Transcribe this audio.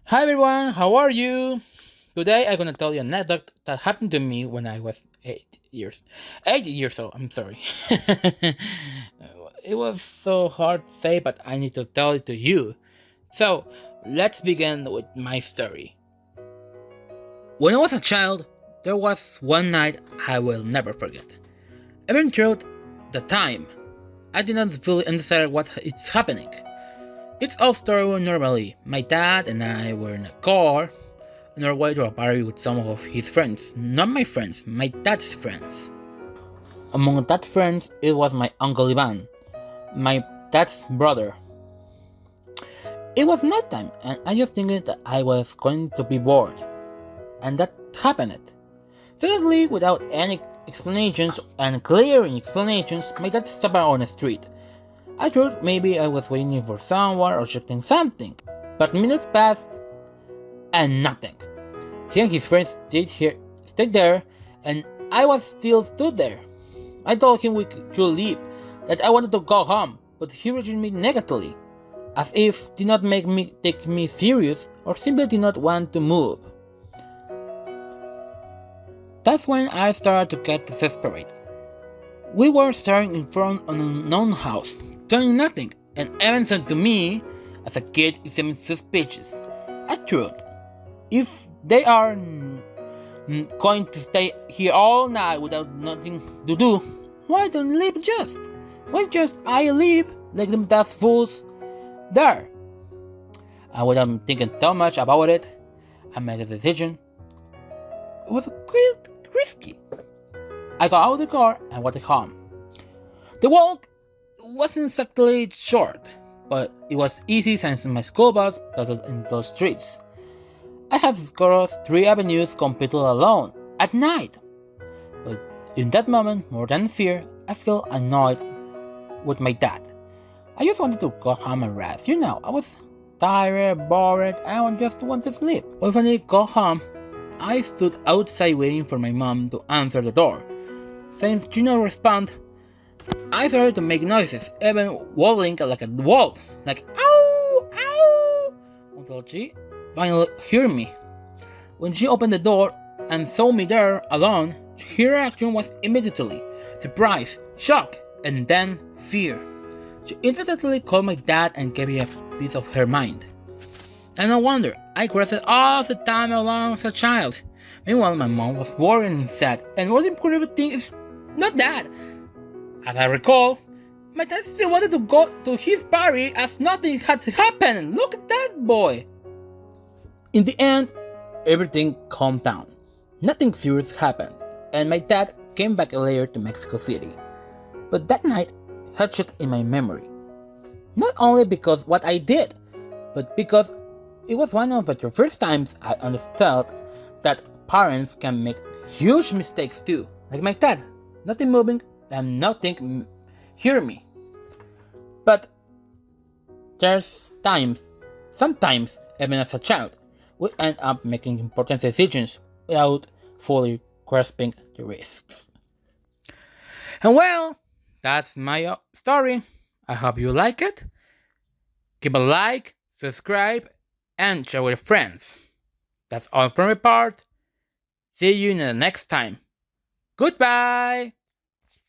Hi everyone, how are you? Today I'm gonna tell you an anecdote that happened to me when I was 8 years. 8 years old, I'm sorry. It was so hard to say, but I need to tell it to you. So, let's begin with my story. When I was a child, there was one night I will never forget. Even throughout the time, I did not fully understand what is happening. It's all started normally. My dad and I were in a car on our way to a party with some of his friends. Not my friends, my dad's friends. Among that friends, it was my uncle Ivan, my dad's brother. It was nighttime, and I just thinking that I was going to be bored. And that happened. Suddenly, without any explanations and clearing explanations, my dad stopped on the street. I thought maybe I was waiting for someone or checking something. But minutes passed and nothing. He and his friends stayed there, and I was still stood there. I told him we should leave, that I wanted to go home, but he rejected me negatively, as if did not make me take me serious or simply did not want to move. That's when I started to get desperate. We were staring in front of an unknown house, doing nothing, and even said to me, as a kid, it seemed suspicious. I thought, if they are going to stay here all night without nothing to do, why don't leave just? Why just I leave like them that fools there? And without thinking too much about it, I made a decision. It was quite risky. I got out of the car and went home. The walk wasn't exactly short, but it was easy since my school bus passed in those streets. I have crossed 3 avenues completely alone, at night. But in that moment, more than fear, I felt annoyed with my dad. I just wanted to go home and rest. I was tired, bored, and I just wanted to sleep. When I finally got home, I stood outside waiting for my mom to answer the door. Since she did not respond, I started to make noises, even wobbling like a wolf, like ow, ow, until she finally heard me. When she opened the door and saw me there alone, her reaction was immediately surprise, shock, and then fear. She immediately called my dad and gave me a piece of her mind. And no wonder, I cried all the time alone as a child. Meanwhile, my mom was worried and sad, and most important thing is not that. As I recall, my dad still wanted to go to his party as nothing had happened. Look at that boy! In the end, everything calmed down. Nothing serious happened, and my dad came back later to Mexico City. But that night etched in my memory. Not only because what I did, but because it was one of the first times I understood that parents can make huge mistakes too. Like my dad, nothing moving and nothing hear me. But sometimes, even as a child, we end up making important decisions without fully grasping the risks. And well, that's my story. I hope you like it. Give a like, subscribe, and share with friends. That's all from my part. See you in the next time. Goodbye!